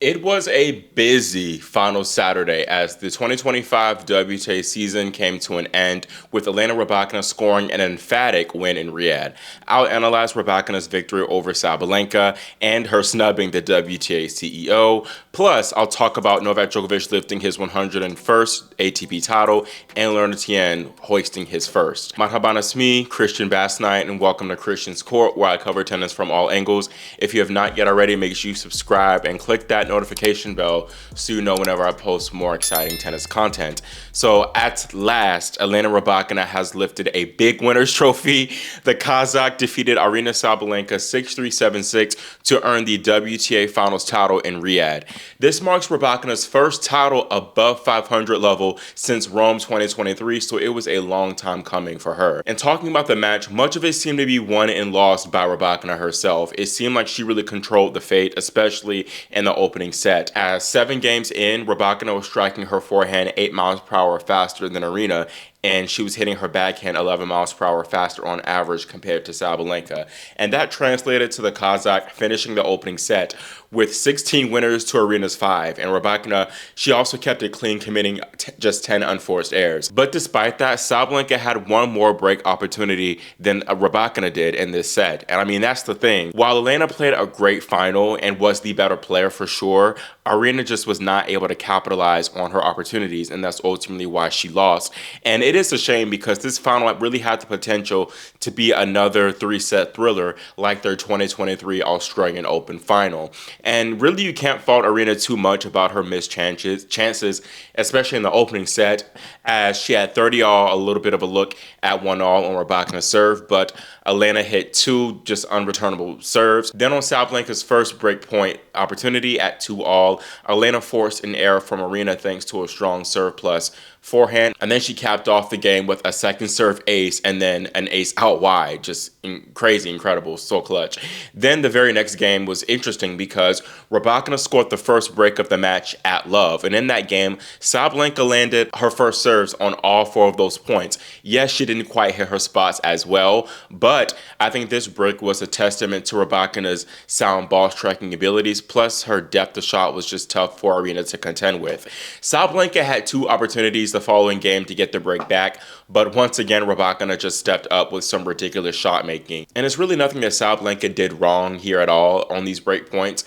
It was a busy final Saturday as the 2025 WTA season came to an end with Elena Rybakina scoring an emphatic win in Riyadh. I'll analyze Rybakina's victory over Sabalenka and her snubbing the WTA CEO. Plus, I'll talk about Novak Djokovic lifting his 101st ATP title and Elena Tien hoisting his first. Marhaban me, Christian Basnight, and welcome to Christian's Court, where I cover tennis from all angles. If you have not yet already, make sure you subscribe and click that notification bell so you know whenever I post more exciting tennis content. So at last, Elena Rybakina has lifted a big winner's trophy. The Kazakh defeated Aryna Sabalenka 6-3, 7-6 to earn the WTA Finals title in Riyadh. This marks Rybakina's first title above 500 level since Rome 2023, so it was a long time coming for her. And talking about the match, much of it seemed to be won and lost by Rybakina herself. It seemed like she really controlled the fate, especially in the opening set. As 7 games in, Rybakina was striking her forehand 8 miles per hour faster than Aryna, and she was hitting her backhand 11 miles per hour faster on average compared to Sabalenka. And that translated to the Kazakh finishing the opening set with 16 winners to Aryna's 5. And Rybakina, she also kept it clean, committing just 10 unforced errors. But despite that, Sabalenka had one more break opportunity than Rybakina did in this set. And I mean, that's the thing. While Elena played a great final and was the better player for sure, Aryna just was not able to capitalize on her opportunities, and that's ultimately why she lost. And it is a shame because this final really had the potential to be another 3-set thriller like their 2023 Australian Open final. And really, you can't fault Aryna too much about her missed chances, especially in the opening set, as she had 30-all, a little bit of a look at 1-all on Rybakina's serve, but Elena hit 2 just unreturnable serves. Then on Sabalenka's first breakpoint opportunity at 2-all, Elena forced an error from Aryna thanks to a strong serve plus forehand, and then she capped off the game with a second serve ace and then an ace out wide. Just crazy, incredible, so clutch. Then the very next game was interesting because Rybakina scored the first break of the match at love, and in that game, Sabalenka landed her first serves on all 4 of those points. Yes, she didn't quite hit her spots as well, but I think this break was a testament to Rybakina's sound ball striking abilities, plus her depth of shot was just tough for Aryna to contend with. Sabalenka had 2 opportunities the following game to get the break back, but once again, Rybakina just stepped up with some ridiculous shot making. And it's really nothing that Sabalenka did wrong here at all on these break points.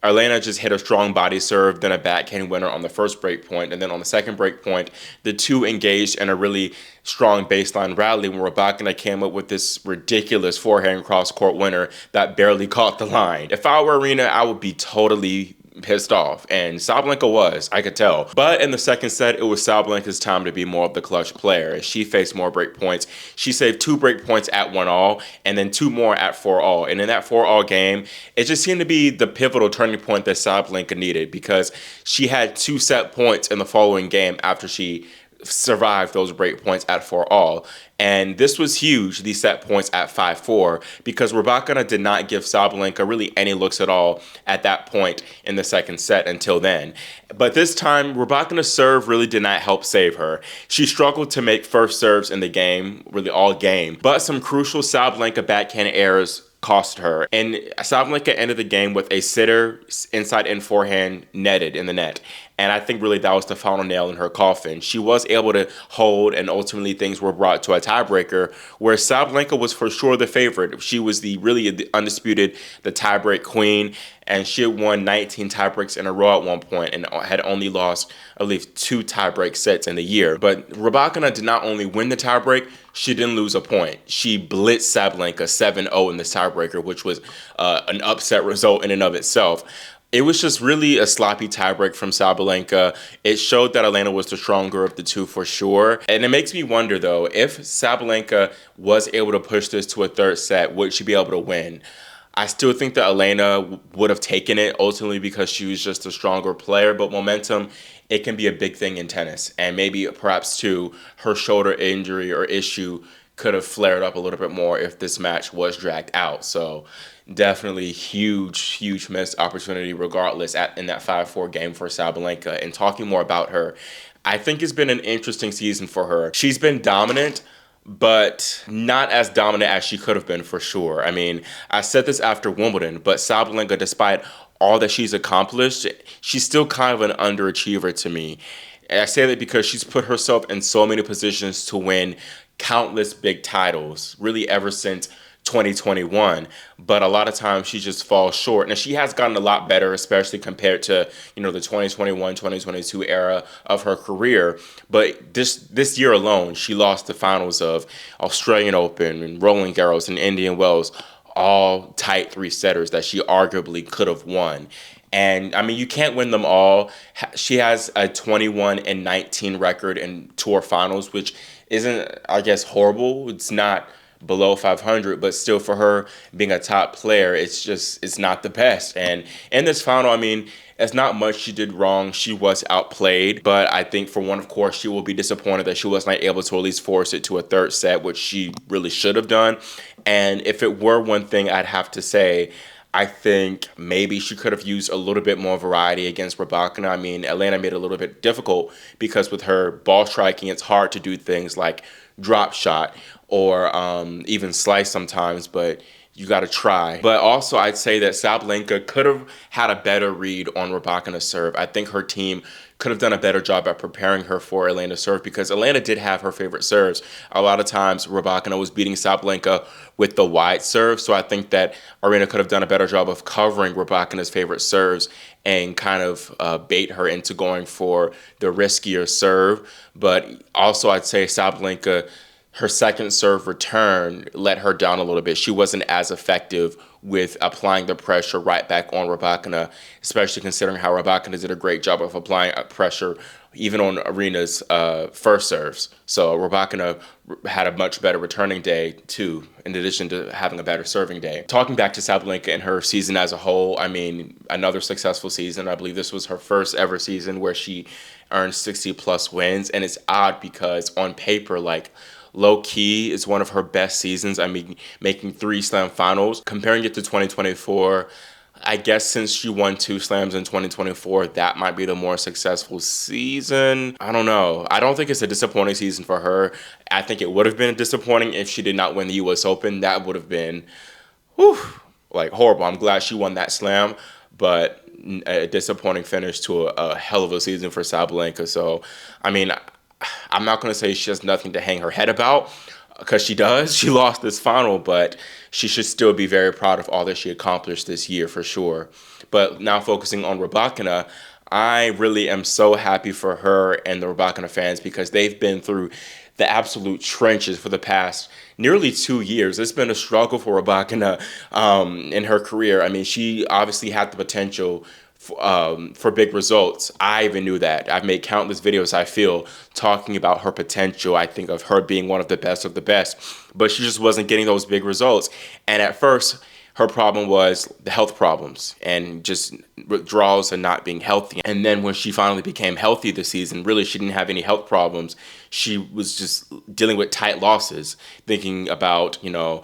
Elena just hit a strong body serve, then a backhand winner on the first break point, and then on the second break point, the 2 engaged in a really strong baseline rally when Rybakina came up with this ridiculous forehand cross-court winner that barely caught the line. If I were Aryna, I would be totally pissed off, and Sabalenka was, I could tell. But in the second set, it was Sabalenka's time to be more of the clutch player. As she faced more break points, she saved 2 break points at 1-all, and then 2 more at 4-all. And in that 4-all game, it just seemed to be the pivotal turning point that Sabalenka needed, because she had 2 set points in the following game after she survived those break points at 4-all. And this was huge, these set points at 5-4, because Rybakina did not give Sabalenka really any looks at all at that point in the second set until then. But this time, Rybakina's serve really did not help save her. She struggled to make first serves in the game, really all game, but some crucial Sabalenka backhand errors cost her. And Sabalenka ended the game with a sitter inside-in forehand netted in the net. And I think really that was the final nail in her coffin. She was able to hold, and ultimately things were brought to a tiebreaker where Sabalenka was for sure the favorite. She was the undisputed, the tiebreak queen, and she had won 19 tiebreaks in a row at one point and had only lost, I believe, 2 tiebreak sets in the year. But Rybakina did not only win the tiebreak, she didn't lose a point. She blitzed Sabalenka 7-0 in this tiebreaker, which was an upset result in and of itself. It was just really a sloppy tiebreak from Sabalenka. It showed that Elena was the stronger of the 2 for sure. And it makes me wonder, though, if Sabalenka was able to push this to a third set, would she be able to win? I still think that Elena would have taken it ultimately because she was just a stronger player, but momentum, it can be a big thing in tennis. And maybe perhaps too, her shoulder injury or issue could have flared up a little bit more if this match was dragged out. So definitely huge missed opportunity regardless in that 5-4 game for Sabalenka. And talking more about her, I think it's been an interesting season for her. She's been dominant, but not as dominant as she could have been for sure. I mean, I said this after Wimbledon, but Sabalenka, despite all that she's accomplished, she's still kind of an underachiever to me. And I say that because she's put herself in so many positions to win countless big titles, really ever since 2021. But a lot of times she just falls short. And she has gotten a lot better, especially compared to, the 2021, 2022 era of her career. But this year alone, she lost the finals of Australian Open and Roland Garros and Indian Wells, all tight three-setters that she arguably could have won. And I mean, you can't win them all. She has a 21-19 record in tour finals, which isn't, I guess, horrible. It's not below 500, but still, for her being a top player, it's not the best. And in this final, I mean, it's not much she did wrong. She was outplayed, but I think for one, of course, she will be disappointed that she was not able to at least force it to a third set, which she really should have done. And if it were one thing, I'd have to say, I think maybe she could have used a little bit more variety against Rybakina. I mean, Elena made it a little bit difficult because with her ball striking, it's hard to do things like drop shot or even slice sometimes, but you got to try. But also, I'd say that Sabalenka could have had a better read on Rybakina's serve. I think her team could have done a better job at preparing her for Elena's serve because Elena did have her favorite serves. A lot of times, Rybakina was beating Sabalenka with the wide serve, so I think that Aryna could have done a better job of covering Rybakina's favorite serves and kind of bait her into going for the riskier serve. But also, I'd say Sabalenka, her second serve return let her down a little bit. She wasn't as effective with applying the pressure right back on Rybakina, especially considering how Rybakina did a great job of applying pressure even on Aryna's first serves. So Rybakina had a much better returning day too, in addition to having a better serving day. Talking back to Sabalenka and her season as a whole, I mean, another successful season. I believe this was her first ever season where she earned 60 plus wins. And it's odd because on paper, like, low-key is one of her best seasons. I mean, making 3 slam finals. Comparing it to 2024, I guess since she won 2 slams in 2024, that might be the more successful season. I don't know. I don't think it's a disappointing season for her. I think it would have been disappointing if she did not win the US Open. That would have been, like, horrible. I'm glad she won that slam, but a disappointing finish to a hell of a season for Sabalenka. So, I mean, I'm not going to say she has nothing to hang her head about, because she does. She lost this final, but she should still be very proud of all that she accomplished this year for sure. But now focusing on Rybakina, I really am so happy for her and the Rybakina fans because they've been through the absolute trenches for the past nearly 2 years. It's been a struggle for Rybakina in her career. I mean, she obviously had the potential for big results. I even knew that. I've made countless videos, I feel, talking about her potential. I think of her being one of the best, but she just wasn't getting those big results. And at first, her problem was the health problems and just withdrawals and not being healthy. And then when she finally became healthy this season, really she didn't have any health problems. She was just dealing with tight losses, thinking about, the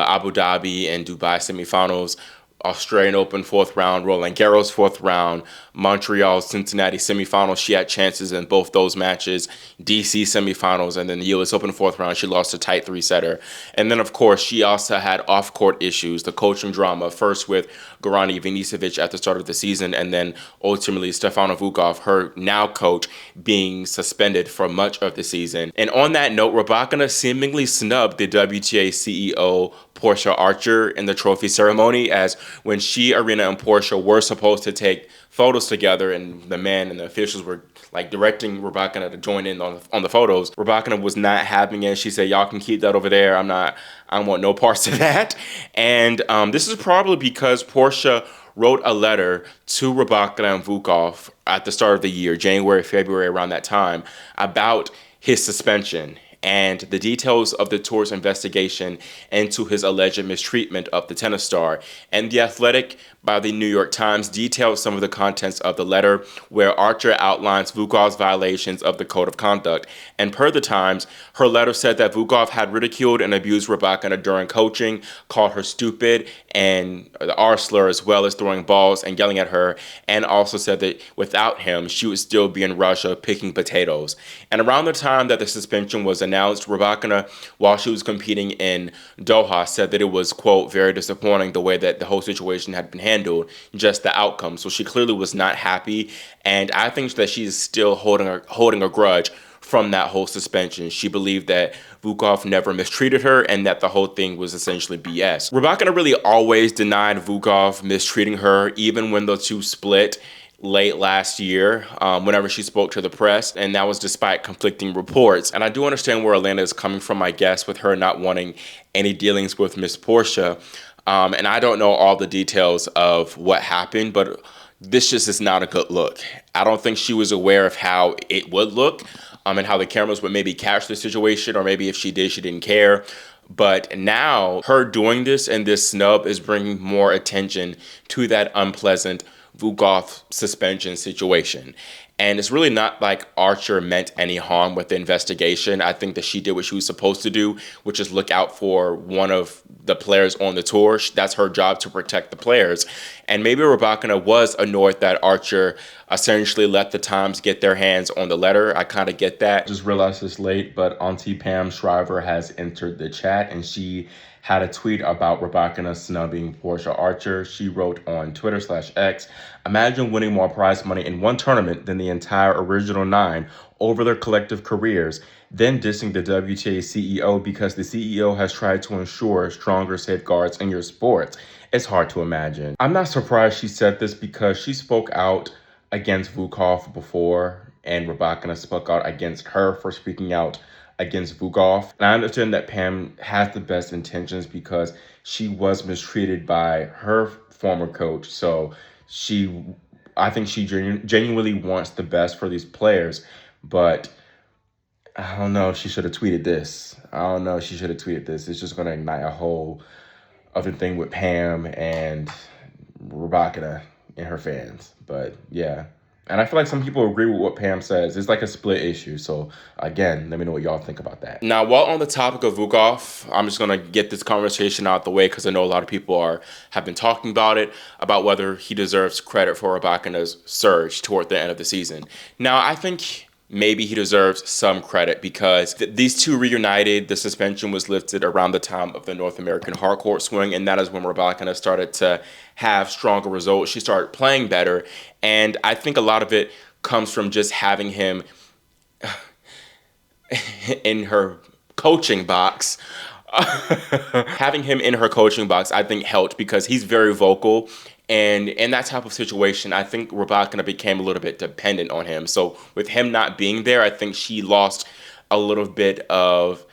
Abu Dhabi and Dubai semifinals, Australian Open 4th round, Roland Garros 4th round, Montreal, Cincinnati semifinals. She had chances in both those matches, DC semifinals, and then the US Open 4th round, she lost a tight 3-setter. And then, of course, she also had off-court issues, the coaching drama, first with Gorani Ivanisevic at the start of the season, and then ultimately Stefano Vukov, her now coach, being suspended for much of the season. And on that note, Rybakina seemingly snubbed the WTA CEO Portia Archer in the trophy ceremony, as when she, Aryna, and Portia were supposed to take photos together, and the man and the officials were like directing Rybakina to join in on the photos, Rybakina was not having it. She said, "Y'all can keep that over there. I don't want no parts of that." And this is probably because Portia wrote a letter to Rybakina and Vukov at the start of the year, January, February, around that time, about his suspension and the details of the tour's investigation into his alleged mistreatment of the tennis star. And The Athletic by the New York Times detailed some of the contents of the letter, where Archer outlines Vukov's violations of the code of conduct. And per the Times, her letter said that Vukov had ridiculed and abused Rybakina during coaching, called her stupid and the R slur, as well as throwing balls and yelling at her, and also said that without him, she would still be in Russia picking potatoes. And around the time that the suspension was announced, announced, Rybakina, while she was competing in Doha, said that it was, quote, very disappointing the way that the whole situation had been handled, just the outcome. So she clearly was not happy, and I think that she's still holding a grudge from that whole suspension. She believed that Vukov never mistreated her and that the whole thing was essentially BS. Rybakina really always denied Vukov mistreating her, even when the two split late last year, whenever she spoke to the press, and that was despite conflicting reports. And I do understand where Elena is coming from, I guess, with her not wanting any dealings with Miss Portia. And I don't know all the details of what happened, but this just is not a good look. I don't think she was aware of how it would look, and how the cameras would maybe catch the situation, or maybe if she did, she didn't care. But now her doing this and this snub is bringing more attention to that unpleasant Vukov suspension situation. And it's really not like Archer meant any harm with the investigation. I think that she did what she was supposed to do, which is look out for one of the players on the tour. That's her job, to protect the players. And maybe Rybakina was annoyed that Archer essentially let the Times get their hands on the letter. I kind of get that. Just realized this late, but Auntie Pam Shriver has entered the chat, and she had a tweet about Rybakina snubbing Portia Archer. She wrote on Twitter/X, "Imagine winning more prize money in one tournament than the entire original 9 over their collective careers, then dissing the WTA CEO because the CEO has tried to ensure stronger safeguards in your sport. It's hard to imagine." I'm not surprised she said this, because she spoke out against Vukov before, and Rybakina spoke out against her for speaking out against Vukov. And I understand that Pam has the best intentions, because she was mistreated by her former coach. So I think she genuinely wants the best for these players. But I don't know if she should have tweeted this. It's just going to ignite a whole other thing with Pam and Rybakina and her fans. But yeah. And I feel like some people agree with what Pam says. It's like a split issue. So again, let me know what y'all think about that. Now, while on the topic of Vukov, I'm just going to get this conversation out the way, because I know a lot of people have been talking about it, about whether he deserves credit for Rybakina's surge toward the end of the season. Now, I think maybe he deserves some credit, because these two reunited. The suspension was lifted around the time of the North American hardcourt swing, and that is when Rybakina started to have stronger results. She started playing better, and I think a lot of it comes from just having him in her coaching box. Having him in her coaching box, I think, helped, because he's very vocal. And in that type of situation, I think Rybakina became a little bit dependent on him. So with him not being there, I think she lost a little bit of,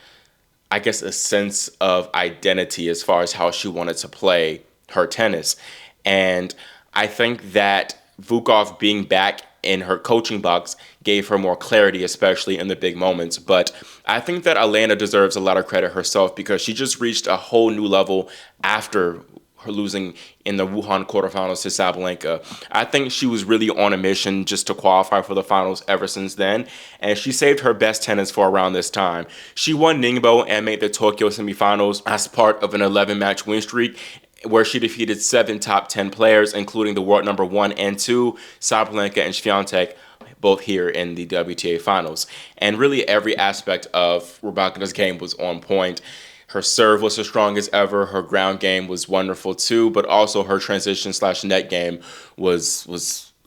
I guess, a sense of identity as far as how she wanted to play her tennis. And I think that Vukov being back in her coaching box gave her more clarity, especially in the big moments. But I think that Elena deserves a lot of credit herself, because she just reached a whole new level after her losing in the Wuhan quarterfinals to Sabalenka. I think she was really on a mission just to qualify for the finals ever since then, and she saved her best tennis for around this time. She won Ningbo and made the Tokyo semifinals as part of an 11-match win streak, where she defeated 7 top 10 players, including the world number 1 and 2, Sabalenka and Swiatek, both here in the WTA Finals. And really every aspect of Rybakina's game was on point. Her serve was as strong as ever. Her ground game was wonderful too, but also her transition/net game was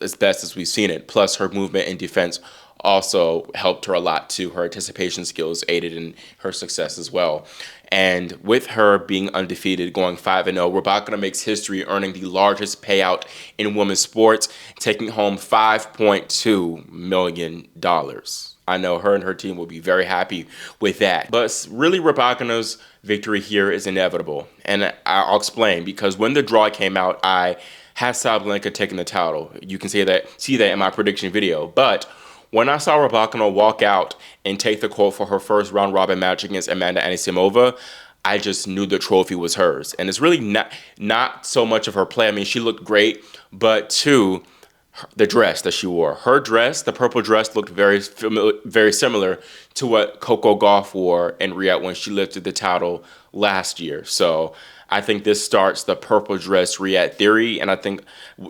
as best as we've seen it. Plus her movement and defense also helped her a lot too. Her anticipation skills aided in her success as well. And with her being undefeated, going 5-0, Rybakina makes history, earning the largest payout in women's sports, taking home $5.2 million. I know her and her team will be very happy with that. But really, Rybakina's victory here is inevitable. And I'll explain, because when the draw came out, I had Sabalenka taking the title. You can see that in my prediction video. But when I saw Rybakina walk out and take the court for her first round-robin match against Amanda Anisimova, I just knew the trophy was hers. And it's really not so much of her play. I mean, she looked great, but too, the dress that she wore. Her dress, the purple dress, looked very similar to what Coco Gauff wore in Riyadh when she lifted the title last year. So I think this starts the purple dress Riyadh theory, and I think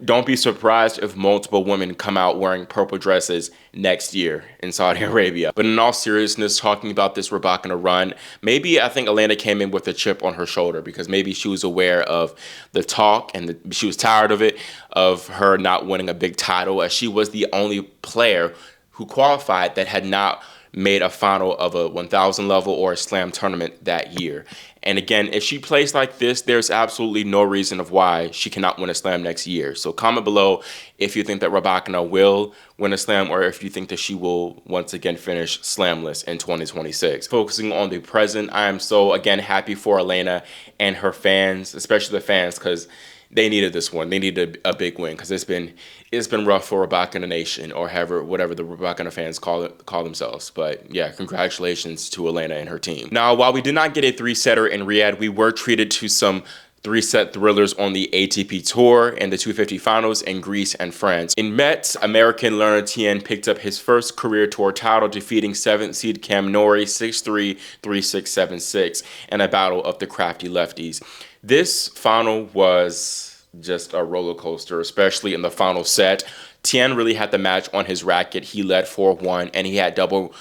don't be surprised if multiple women come out wearing purple dresses next year in Saudi Arabia. But in all seriousness, talking about this Rybakina run, maybe I think Elena came in with a chip on her shoulder because maybe she was aware of the talk and she was tired of it, of her not winning a big title, as she was the only player who qualified that had not made a final of a 1,000 level or a slam tournament that year. And again, if she plays like this, there's absolutely no reason of why she cannot win a slam next year. So comment below if you think that Rybakina will win a slam or if you think that she will once again finish slamless in 2026. Focusing on the present, I am so, again, happy for Elena and her fans, especially the fans, because they needed this one. They needed a big win because it's been rough for Rybakina Nation, or whatever the Rybakina fans call themselves. But yeah, congratulations to Elena and her team. Now, while we did not get a three-setter in Riyadh, we were treated to some three-set thrillers on the ATP Tour and the 250 Finals in Greece and France. In Metz, American Elena Tien picked up his first career tour title, defeating 7th seed Cam Norrie 6-3, 3-6, 7-6 in a battle of the crafty lefties. This final was just a roller coaster, especially in the final set. Tien really had the match on his racket. He led 4-1, and he had double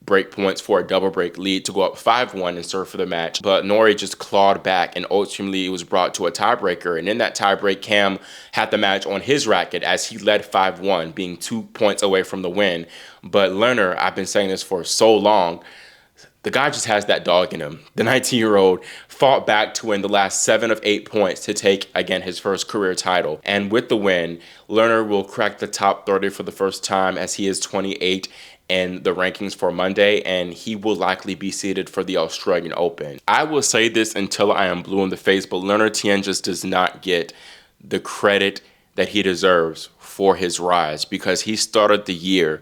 break points for a double break lead to go up 5-1 and serve for the match. But Norrie just clawed back, and ultimately it was brought to a tiebreaker. And in that tiebreak, Cam had the match on his racket as he led 5-1, being 2 points away from the win. But Lerner, I've been saying this for so long, the guy just has that dog in him. The 19-year-old fought back to win the last 7 of 8 points to take, again, his first career title. And with the win, Lerner will crack the top 30 for the first time as he is 28 in the rankings for Monday, and he will likely be seeded for the Australian Open. I will say this until I am blue in the face, but Elena Tien just does not get the credit that he deserves for his rise because he started the year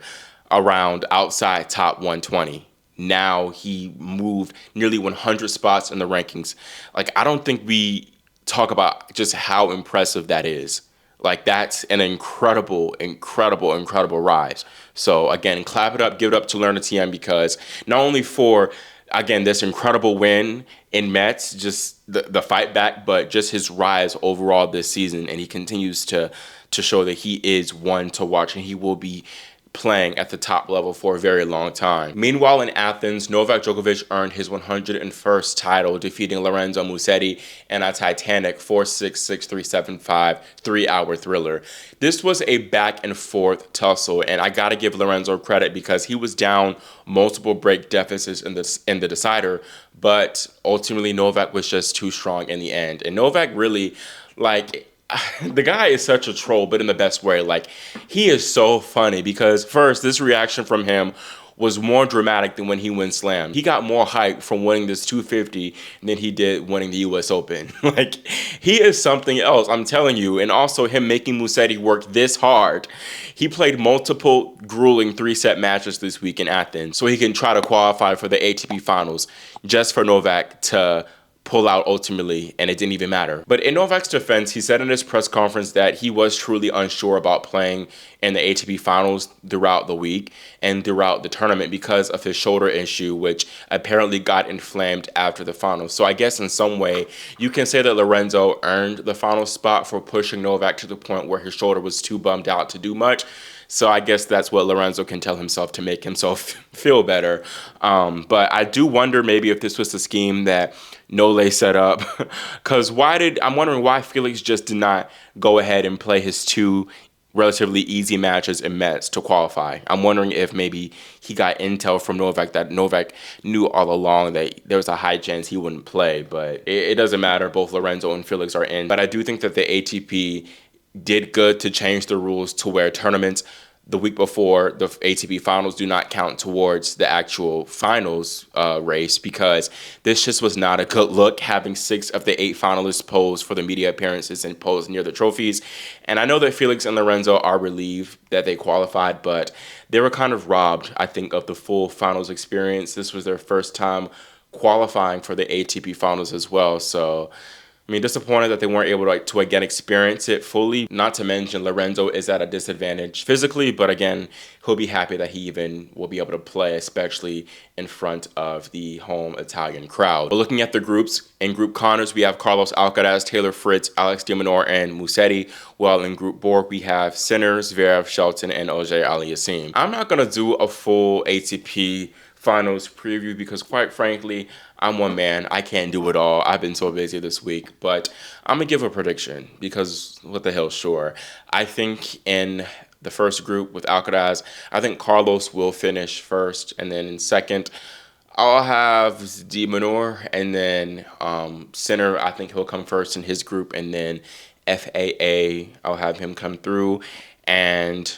around outside top 120. Now he moved nearly 100 spots in the rankings. Like, I don't think we talk about just how impressive that is. Like, that's an incredible, incredible, incredible rise. So again, clap it up, give it up to Elena Tien because not only for, again, this incredible win in Metz, just the fight back, but just his rise overall this season. And he continues to show that he is one to watch, and he will be playing at the top level for a very long time. Meanwhile, in Athens, Novak Djokovic earned his 101st title, defeating Lorenzo Musetti in a titanic 4-6, 6-3, 7-5 3-hour thriller. This was a back and forth tussle, and I gotta give Lorenzo credit because he was down multiple break deficits in the decider, but ultimately Novak was just too strong in the end. And Novak really, like, the guy is such a troll, but in the best way. Like, he is so funny because first, this reaction from him was more dramatic than when he won slam. He got more hype from winning this 250 than he did winning the US Open. Like, he is something else, I'm telling you. And also him making Musetti work this hard. He played multiple grueling 3-set matches this week in Athens so he can try to qualify for the ATP Finals just for Novak to pull out ultimately, and it didn't even matter. But in Novak's defense, he said in his press conference that he was truly unsure about playing in the ATP Finals throughout the week and throughout the tournament because of his shoulder issue, which apparently got inflamed after the finals. So I guess in some way, you can say that Lorenzo earned the final spot for pushing Novak to the point where his shoulder was too bummed out to do much. So I guess that's what Lorenzo can tell himself to make himself feel better. But I do wonder maybe if this was the scheme that Nole set up. Because I'm wondering why Felix just did not go ahead and play his 2 relatively easy matches in Metz to qualify. I'm wondering if maybe he got intel from Novak that Novak knew all along that there was a high chance he wouldn't play. But it doesn't matter. Both Lorenzo and Felix are in. But I do think that the ATP did good to change the rules to where tournaments the week before the ATP Finals do not count towards the actual finals race because this just was not a good look, having 6 of the 8 finalists pose for the media appearances and pose near the trophies. And I know that Felix and Lorenzo are relieved that they qualified, but they were kind of robbed, I think, of the full finals experience. This was their first time qualifying for the ATP Finals as well, so I mean, disappointed that they weren't able to again experience it fully. Not to mention Lorenzo is at a disadvantage physically, but again, he'll be happy that he even will be able to play, especially in front of the home Italian crowd. But looking at the groups, in Group Connors, we have Carlos Alcaraz, Taylor Fritz, Alex de Minaur, and Musetti. While in Group Borg, we have Sinner, Zverev, Shelton, and Auger Aliassime. I'm not going to do a full ATP Finals preview because, quite frankly, I'm one man. I can't do it all. I've been so busy this week, but I'm going to give a prediction because what the hell, sure. I think in the first group with Alcaraz, I think Carlos will finish first, and then in second, I'll have de Minaur, and then Sinner, I think he'll come first in his group, and then FAA, I'll have him come through. And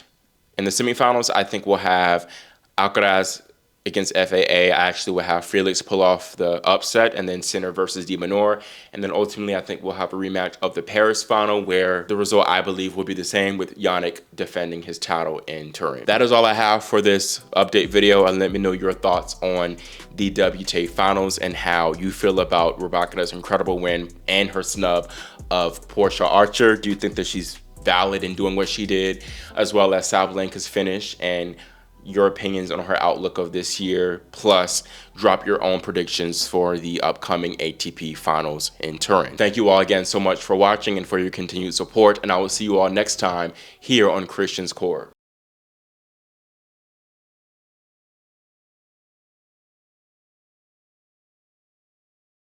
in the semifinals, I think we'll have Alcaraz against FAA. I actually will have Felix pull off the upset, and then Sinner versus de Minaur. And then ultimately, I think we'll have a rematch of the Paris final where the result, I believe, will be the same with Jannik defending his title in Turin. That is all I have for this update video, and let me know your thoughts on the WTA Finals and how you feel about Rybakina's incredible win and her snub of Portia Archer. Do you think that she's valid in doing what she did, as well as Sabalenka's finish, and your opinions on her outlook of this year, plus drop your own predictions for the upcoming ATP Finals in Turin. Thank you all again so much for watching and for your continued support, and I will see you all next time here on Christian's Court.